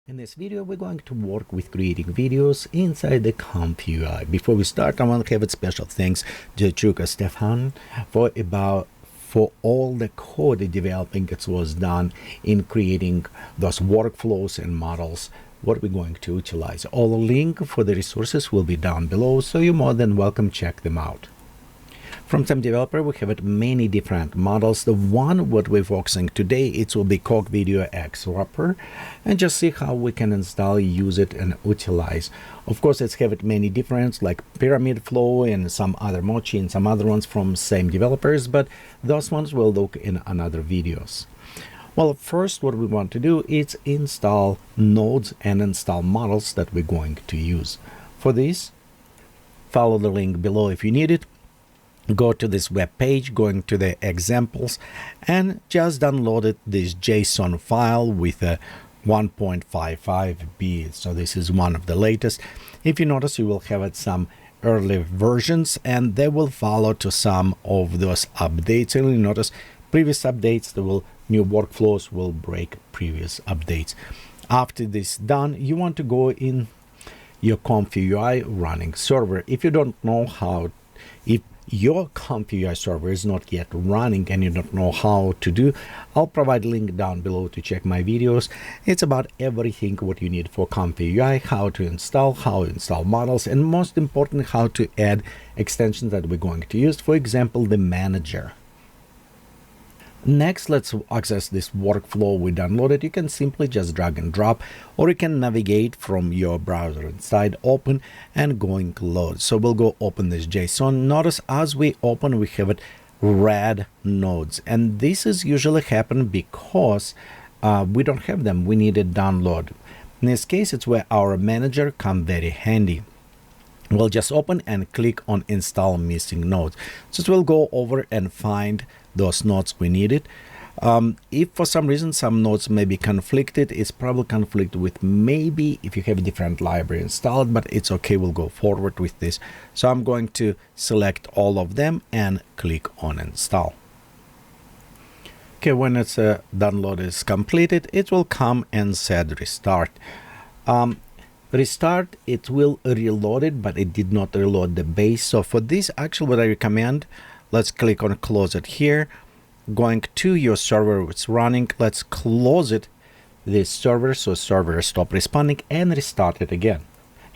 In this video, we're going to work with creating videos inside the ComfyUI. Before we start, I want to have a special thanks to Chuka Stefan for all the code developing that was done in creating those workflows and models, what we're going to utilize. All the link for the resources will be down below, so you're more than welcome to check them out. From some developer, we have many different models. The one what we're focusing today, it will be CogVideoX wrapper, and just see how we can install, use it, and utilize. Of course, it's have many different like pyramid flow and some other mochi and some other ones from same developers, but those ones we'll look in another videos. Well, first what we want to do is install nodes and install models that we're going to use. For this, follow the link below if you need it. Go to this web page, going to the examples, and just downloaded this JSON file with a 1.55B. So this is one of the latest. If you notice, you will have some early versions, and they will follow to some of those updates. And you notice previous updates, new workflows will break previous updates. After this done, you want to go in your ComfyUI running server. If you don't know if your ComfyUI server is not yet running and you don't know how to do, I'll provide a link down below to check my videos. It's about everything what you need for ComfyUI, how to install models, and most important, how to add extensions that we're going to use, for example, the manager. Next, let's access this workflow we downloaded. You can simply just drag and drop, or you can navigate from your browser inside, open, and going load. So we'll go open this JSON. Notice as we open, we have red nodes, and this is usually happen because we don't have them. We need a download. In this case, it's where our manager come very handy. We'll just open and click on install missing nodes. So we'll go over and find those nodes we needed. If for some reason some nodes may be conflicted, it's probably conflict with maybe if you have a different library installed, but it's okay, we'll go forward with this. So I'm going to select all of them and click on install. Okay, when it's download is completed, it will come and said restart. Restart, it will reload it, but it did not reload the base. So for this, actually what I recommend, let's click on close it here. Going to your server, it's running. Let's close it, this server, so server stop responding, and restart it again.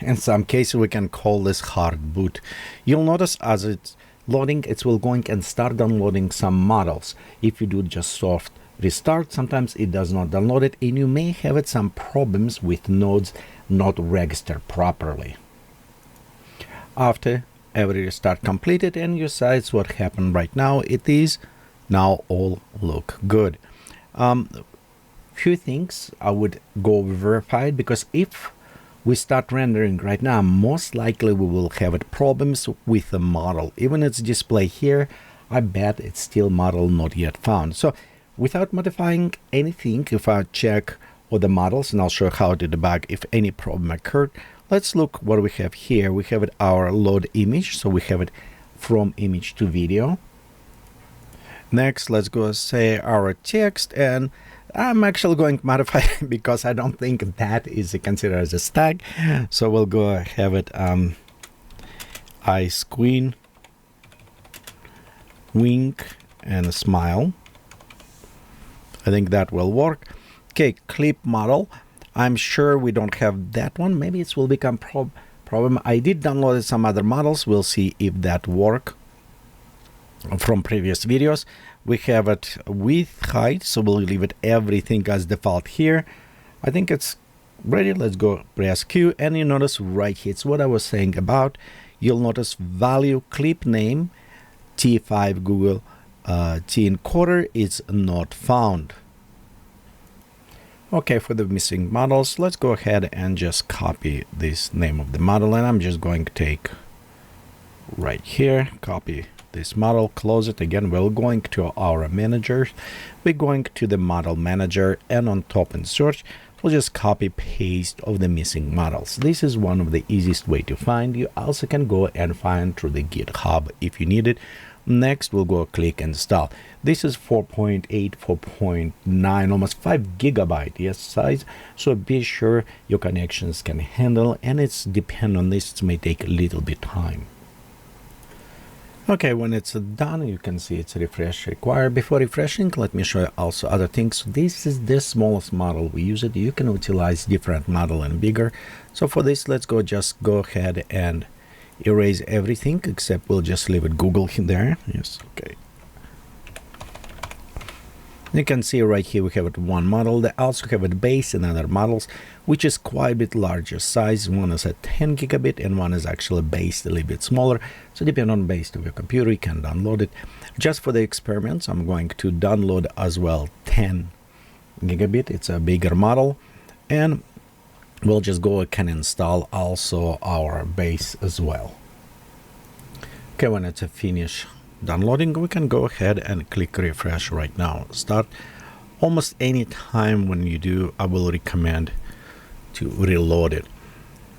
In some cases, we can call this hard boot. You'll notice as it's loading, it will going and start downloading some models. If you do just soft restart, sometimes it does not download it, and you may have some problems with nodes not registered properly. After every restart completed and you see what happened right now, it is now all look good. Few things I would go verified, because if we start rendering right now, most likely we will have problems with the model. Even it's display here, I bet it's still model not yet found. So without modifying anything, if I check all the models, and I'll show how to debug if any problem occurred. Let's look what we have here. We have our load image, so we have it from image to video. Next, let's go say our text, and I'm actually going to modify it because I don't think that is considered as a tag. So we'll go have it eyes, queen, wink, and a smile. I think that will work. Okay, clip model. I'm sure we don't have that one. Maybe it will become problem. I did download some other models. We'll see if that work from previous videos. We have it with height, so we'll leave it everything as default here. I think it's ready. Let's go press Q, and you notice right here, it's what I was saying about. You'll notice value clip name T5 Google T encoder is not found. Okay, for the missing models, let's go ahead and just copy this name of the model, and I'm just going to take right here, copy this model, close it again. We're going to our manager, we're going to the model manager, and on top in search, we'll just copy paste of the missing models. This is one of the easiest way to find. You also can go and find through the GitHub if you need it. Next, we'll go click install. This is 4.8, 4.9, almost 5 gigabyte, yes, size. So be sure your connections can handle, and it's depend on this. It may take a little bit time. Okay, when it's done, you can see it's refresh required. Before refreshing, let me show you also other things. This is the smallest model we use it. You can utilize different model and bigger. So for this, let's just go ahead and erase everything, except we'll just leave it Google in there. Yes, okay. You can see right here we have it one model. They also have it base and other models, which is quite a bit larger size. One is at 10 gigabit and one is actually based a little bit smaller. So depending on base of your computer, you can download it. Just for the experiments, I'm going to download as well 10 gigabit. It's a bigger model, and we'll just go and install also our base as well. Okay, when it's finished downloading, we can go ahead and click refresh right now. Start almost any time when you do, I will recommend to reload it.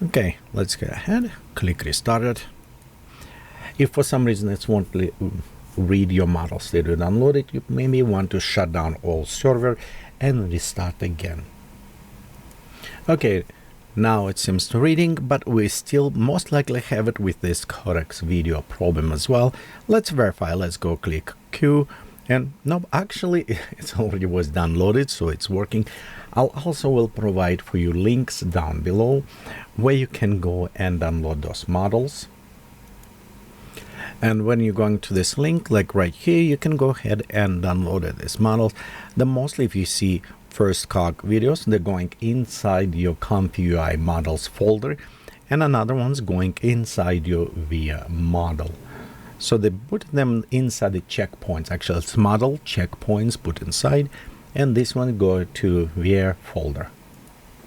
Okay, let's go ahead, click restart it. If for some reason it won't read your model state to download it, you maybe want to shut down all server and restart again. Okay, now it seems to reading, but we still most likely have it with this codecs video problem as well. Let's verify. Let's go click Q, and no, actually it's already was downloaded, so it's working. I'll also will provide for you links down below where you can go and download those models. And when you're going to this link, like right here, you can go ahead and download this model. The mostly if you see first CogVideoX, they're going inside your ComfyUI models folder, and another one's going inside your VIA model. So they put them inside the checkpoints. Actually, it's model checkpoints put inside, and this one go to VIA folder.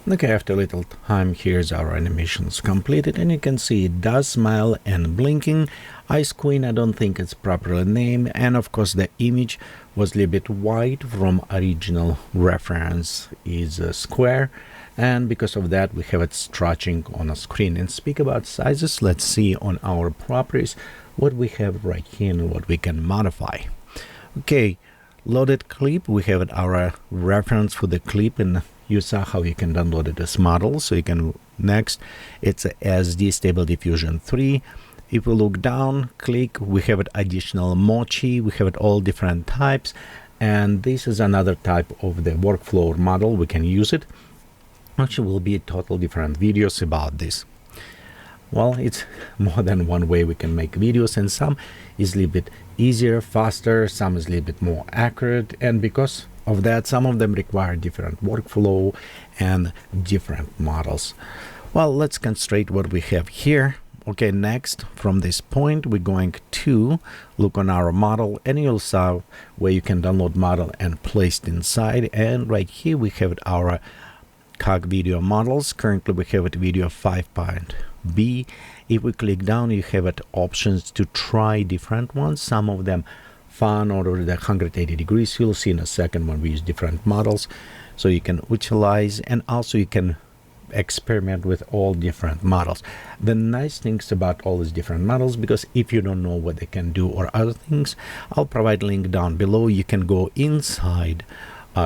Okay, after a little time, here's our animations completed, and you can see it does smile and blinking. Ice Queen, I don't think it's properly named, and of course the image was a little bit wide from original reference is a square, and because of that we have it stretching on a screen. And speak about sizes, let's see on our properties what we have right here and what we can modify. Okay, loaded clip, we have our reference for the clip, and you saw how you can download it as model. So you can next, it's a SD Stable Diffusion 3. If we look down, click, we have it additional mochi, we have it all different types, and this is another type of the workflow model. We can use it. Actually will be total different videos about this. Well, it's more than one way we can make videos, and some is a little bit easier, faster, some is a little bit more accurate, and because of that, some of them require different workflow and different models. Well, let's concentrate what we have here. Okay, next from this point we're going to look on our model, and you'll see where you can download model and place it inside. And right here we have our Cog video models. Currently we have it video 5.b. If we click down, you have it options to try different ones. Some of them fun or the 180 degrees. You'll see in a second when we use different models, so you can utilize, and also you can experiment with all different models. The nice things about all these different models, because if you don't know what they can do or other things, I'll provide a link down below. You can go inside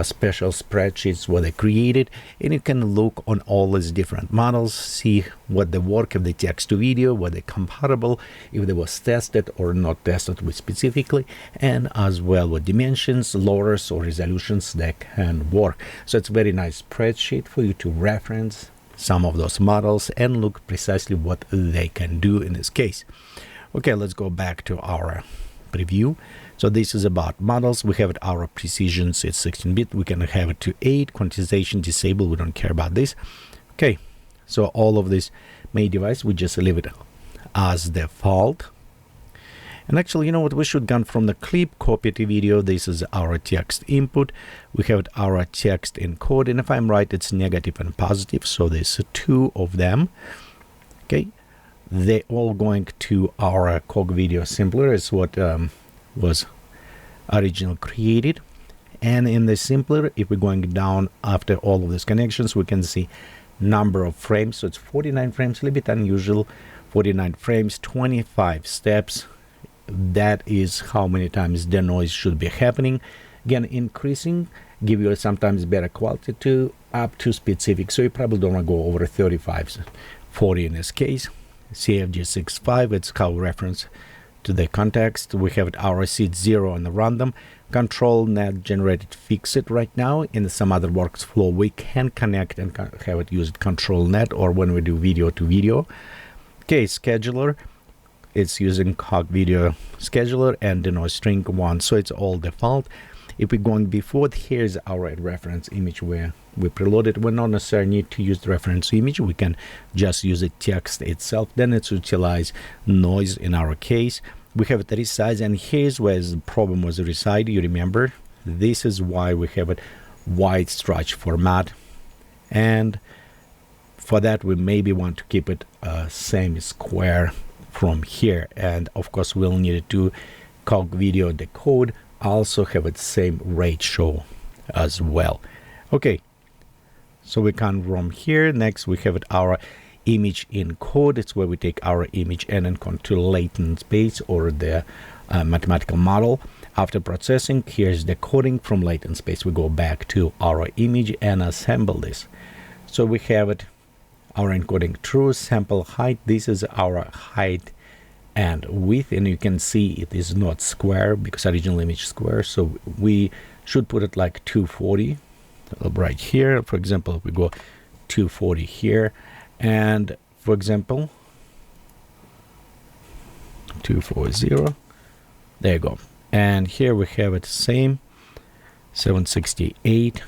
special spreadsheets where they created, and you can look on all these different models, see what they work, if they text to video, what they compatible, if they was tested or not tested with specifically, and as well what dimensions, lowers or resolutions they can work. So it's a very nice spreadsheet for you to reference some of those models and look precisely what they can do in this case. Okay, let's go back to our preview. So this is about models. We have it our precision, so it's 16-bit. We can have it to 8, quantization disabled, we don't care about this. Okay, so all of this main device, we just leave it as default. And actually, you know what, we should go from the clip, copy to video. This is our text input. We have it our text encode, and if I'm right, it's negative and positive, so there's 2 of them. Okay, they all going to our CogVideoX assembler is what was originally created. And in the simpler, if we're going down after all of these connections, we can see number of frames. So it's 49 frames, a little bit unusual. 49 frames, 25 steps. that is how many times the noise should be happening. Again, increasing give you sometimes better quality to up to specific, so you probably don't want to go over 35, 40 in this case. CFG65, it's called reference to the context. We have it our seed 0 on the random control net generated fixed right now. In some other workflow we can connect and have it used control net, or when we do video to video. Okay, scheduler, it's using CogVideo scheduler and the noise string 1, so it's all default. If we're going before, here's our reference image where we preloaded. We not necessarily need to use the reference image, we can just use the text itself. Then it's utilize noise in our case. We have it resize, and here's where the problem was reside. You remember, this is why we have it wide stretch format, and for that we maybe want to keep it same square from here. And of course we'll need it to CogVideo decode also have it same ratio as well. Okay, so we come from here. Next we have it our image encode. It's where we take our image and encode to latent space or the mathematical model. After processing, here's the coding. From latent space we go back to our image and assemble this. So we have it our encoding true, sample height, this is our height and width, and you can see it is not square because original image square, so we should put it like 240 right here. For example, we go 240 here, and for example 240, there you go. And here we have it same 768,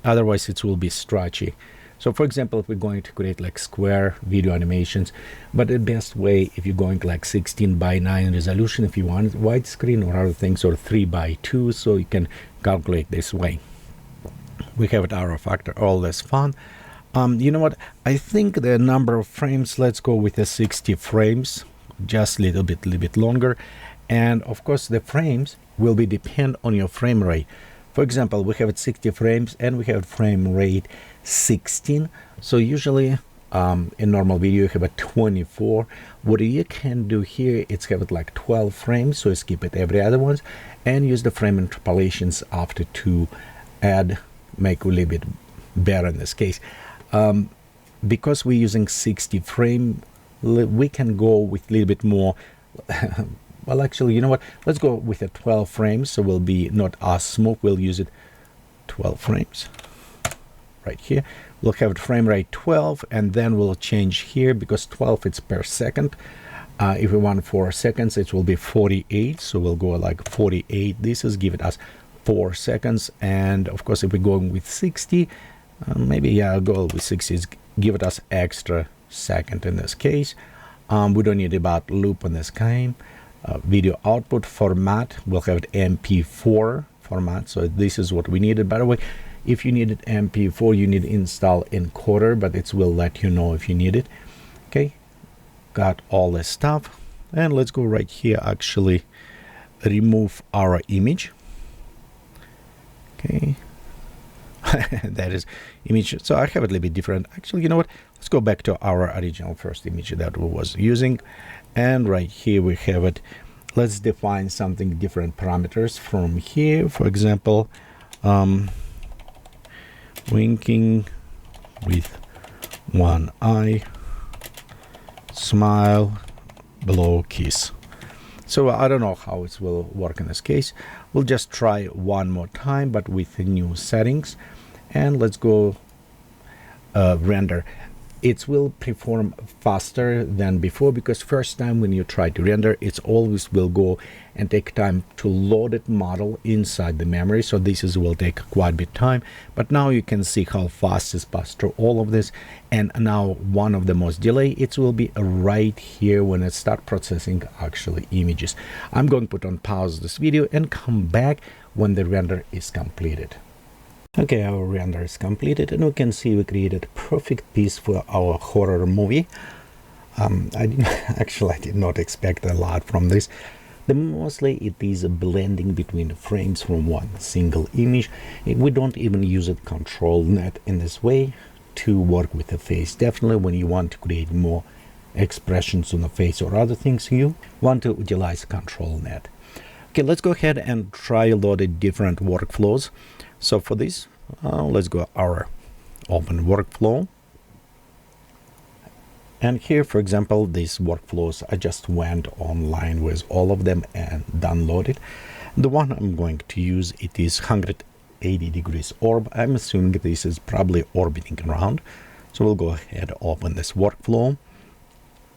otherwise it will be stretchy. So for example, if we're going to create like square video animations, but the best way if you're going like 16:9 resolution, if you want widescreen or other things, or 3:2, so you can calculate this way. We have it our factor, all this fun. You know what, I think the number of frames, let's go with the 60 frames, just a little bit longer. And of course the frames will be depend on your frame rate. For example, we have it 60 frames and we have frame rate 16. So usually in normal video you have a 24. What you can do here is have it like 12 frames, so skip it every other ones and use the frame interpolations after to add, make a little bit better in this case. Because we're using 60 frame, we can go with a little bit more. Well, actually, you know what? Let's go with a 12 frames, so we'll be not as smooth. We'll use it 12 frames right here. We'll have it frame rate 12, and then we'll change here because 12 it's per second. If we want 4 seconds, it will be 48. So we'll go like 48. This is give it us 4 seconds. And of course, if we're going with 60, maybe yeah, I'll go with 60. Is give it us extra second in this case. We don't need about loop on this kind. Video output format, we'll have it MP4 format, so this is what we needed. By the way, if you needed MP4, you need to install encoder, but it will let you know if you need it. Okay, got all this stuff, and let's go right here, actually remove our image. Okay, that is image, so I have it a little bit different. Actually, you know what, let's go back to our original first image that we was using, and right here we have it. Let's define something different parameters from here. For example, winking with one eye, smile, blow, kiss. So I don't know how it will work in this case. We'll just try one more time, but with new settings. And let's go render. It will perform faster than before because first time when you try to render, it's always will go and take time to load it model inside the memory. So this is will take quite a bit time, but now you can see how fast it's passed through all of this. And now one of the most delay, it will be right here when it start processing actually images. I'm going to put on pause this video and come back when the render is completed. Okay, our render is completed, and we can see we created a perfect piece for our horror movie. I did not expect a lot from this. Mostly it is a blending between the frames from one single image. We don't even use it control net in this way to work with the face. Definitely when you want to create more expressions on the face or other things, you want to utilize control net. Okay, let's go ahead and try a lot of different workflows. So for this, let's go our open workflow. And here, for example, these workflows, I just went online with all of them and downloaded. The one I'm going to use, it is 180 degrees orb. I'm assuming this is probably orbiting around. So we'll go ahead and open this workflow.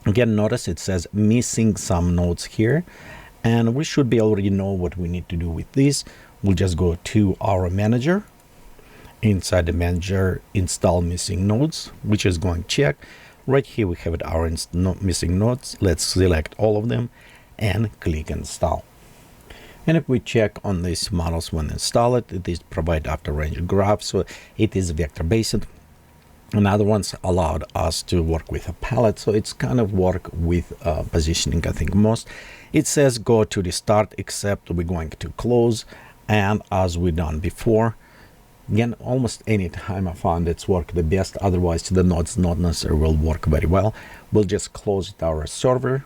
Again, notice it says missing some nodes here. And we should be already know what we need to do with this. We'll just go to our manager. Inside the manager, install missing nodes, which is going to check. Right here we have our missing nodes. Let's select all of them and click install. And if we check on these models when installed, it is provide after range graph, so it is vector based. And other ones allowed us to work with a palette, so it's kind of work with positioning, I think most. It says go to the start, except we're going to close, and as we done before, again, almost any time I found it's work the best, otherwise the nodes not necessarily will work very well. We'll just close our server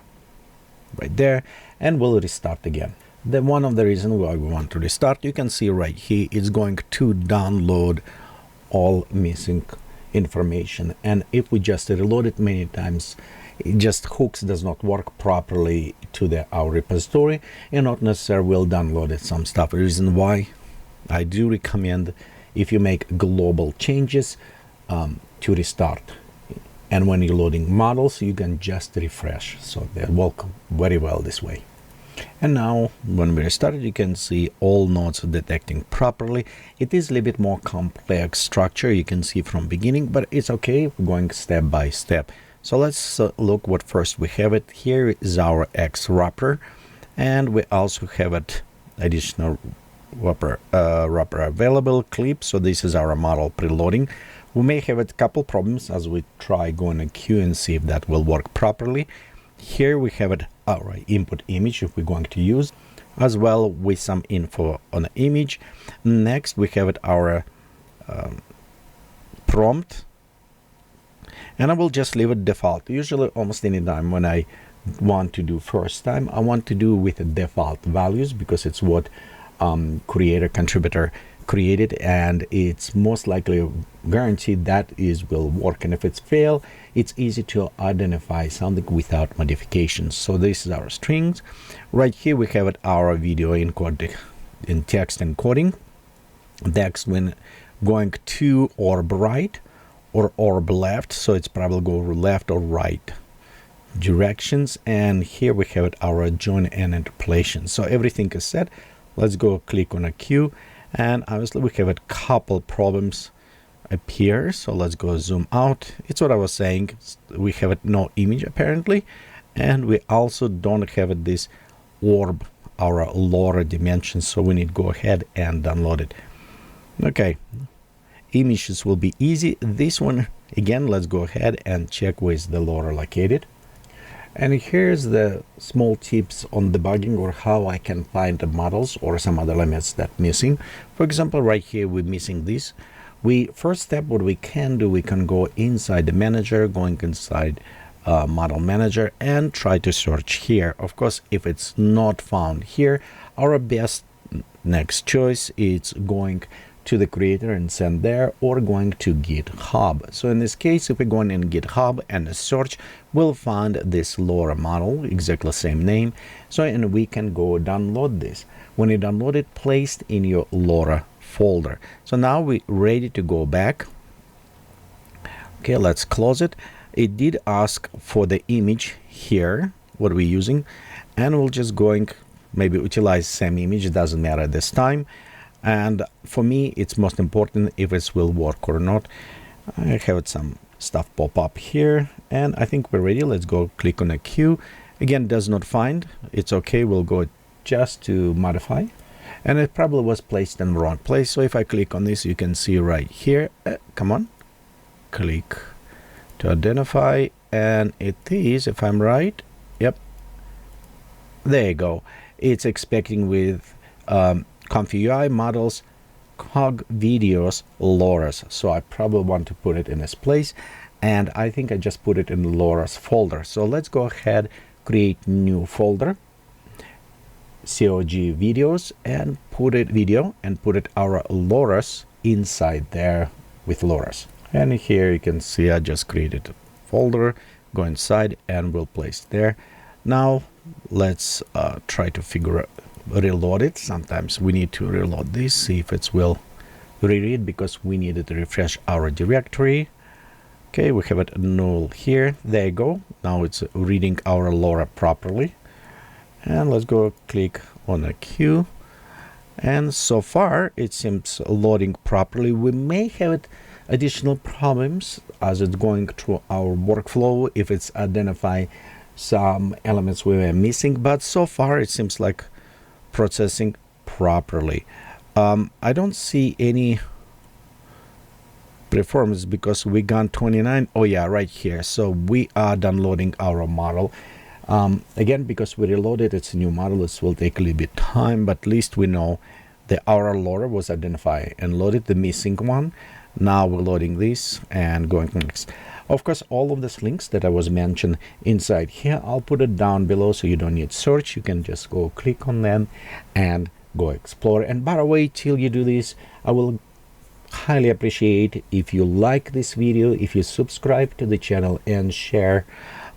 right there, and we'll restart again. Then one of the reasons why we want to restart, you can see right here, it's going to download all missing information. And if we just reload it many times, it just hooks does not work properly to our repository, and not necessarily will download it some stuff. The reason why I do recommend, if you make global changes, to restart. And when you're loading models, you can just refresh. So they work very well this way. And now when we restart it, you can see all nodes detecting properly. It is a little bit more complex structure, you can see from beginning, but it's okay, we're going step by step. So let's look what first we have it. Here is our X wrapper, and we also have it additional wrapper available clip. So this is our model preloading. We may have a couple problems as we try going to queue and see if that will work properly. Here we have it our input image if we're going to use, as well with some info on the image. Next we have it our prompt, and I will just leave it default. Usually almost any time when I want to do first time, I want to do with the default values, because it's what creator contributor created, and it's most likely guaranteed that is will work. And if it's fail, it's easy to identify something without modifications. So this is our strings. Right here we have it our video encoded in text encoding. Next, when going to orb right or orb left, so it's probably go left or right directions. And here we have it our join and interpolation. So everything is set. Let's go click on a queue, and obviously we have a couple problems appear. So let's go zoom out. It's what I was saying, we have no image apparently, and we also don't have this orb our LoRa dimensions, so we need to go ahead and download it. Okay, images will be easy. This one again, let's go ahead and check where is the LoRa located. And here's the small tips on debugging, or how I can find the models or some other elements that missing. For example, right here we're missing this. First step, what we can do, we can go inside the manager, going inside model manager, and try to search here. Of course, if it's not found here, our best next choice is going to the creator and send there, or going to GitHub. So in this case, if we go in GitHub and search, we'll find this LoRa model, exactly the same name. So, and we can go download this. When you download it, placed in your LoRa folder. So now we're ready to go back. Okay, let's close it. It did ask for the image here, what we're using, and we'll just going maybe utilize same image. It doesn't matter this time. And for me, it's most important if it will work or not. I have some stuff pop up here, and I think we're ready. Let's go click on a queue. Again, does not find. It's okay. We'll go just to modify, and it probably was placed in the wrong place. So if I click on this, you can see right here. Come on, click to identify, and it is, if I'm right, yep, there you go. It's expecting with ComfyUI models, CogVideoX, LoRa's. So I probably want to put it in this place. and I think I just put it in Laura's folder. So let's go ahead, create new folder, COG videos, and put it our Laura's inside there with Laura's. And here you can see I just created a folder, go inside, and we'll place there. Now let's try to reload it. Sometimes we need to reload this, see if it will reread, because we needed to refresh our directory. Okay, we have it null here. There you go. Now it's reading our Laura properly. And let's go click on a queue. And so far it seems loading properly. We may have additional problems as it's going through our workflow if it's identify some elements we were missing, but so far it seems like processing properly. I don't see any performance because we got 29. Oh yeah, right here. So we are downloading our model. Again, because we reloaded, it's a new model, this will take a little bit time, but at least we know that our Laura was identified and loaded the missing one. Now we're loading this and going next. Of course, all of these links that I was mentioned inside here, I'll put it down below so you don't need search. You can just go click on them and go explore. And by the way, till you do this, I will highly appreciate if you like this video, if you subscribe to the channel and share.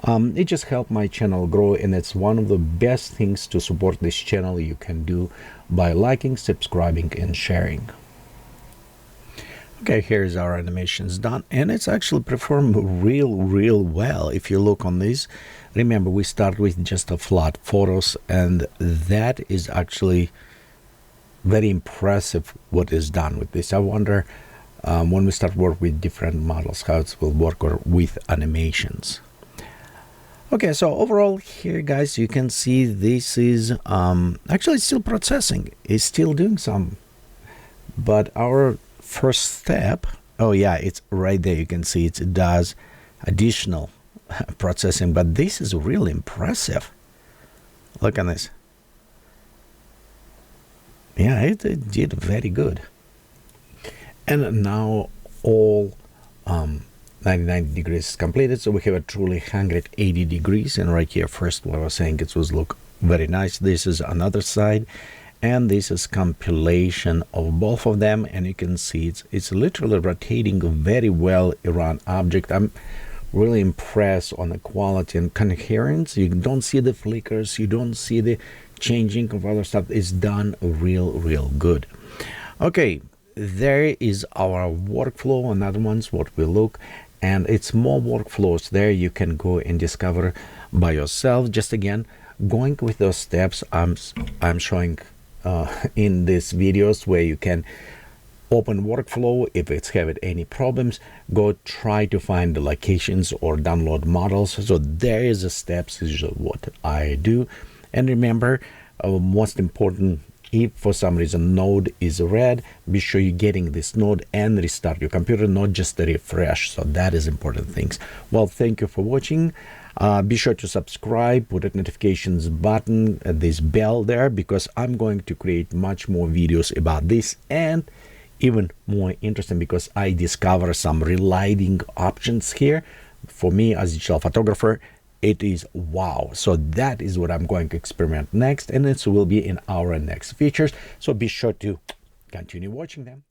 It just helps my channel grow, and it's one of the best things to support this channel you can do by liking, subscribing, and sharing. Okay, here's our animations done, and it's actually performed real well. If you look on this, remember we start with just a flat photos, and that is actually very impressive what is done with this. I wonder when we start work with different models how it will work or with animations. Okay, so overall here, guys, you can see this is actually still processing. It's still doing some, but our first step, oh yeah, it's right there. You can see it does additional processing, but this is really impressive. Look at this. Yeah, it did very good. And now all 99 degrees is completed, so we have a truly 180 degrees. And right here, first what I was saying, it was look very nice. This is another side, and this is compilation of both of them, and you can see it's literally rotating very well around object. I'm really impressed on the quality and coherence. You don't see the flickers, you don't see the changing of other stuff. It's done real good. Okay, there is our workflow. Another one's what we look, and it's more workflows there you can go and discover by yourself. Just again, going with those steps I'm showing in these videos, where you can open workflow. If it's having any problems, go try to find the locations or download models. So there is the steps, is what I do. And remember, most important, if for some reason node is red, be sure you're getting this node and restart your computer, not just the refresh. So that is important things. Well, thank you for watching. Be sure to subscribe, put a notifications button, this bell there, because I'm going to create much more videos about this, and even more interesting because I discover some relighting options here. For me as a digital photographer, it is wow. So that is what I'm going to experiment next, and it will be in our next features. So be sure to continue watching them.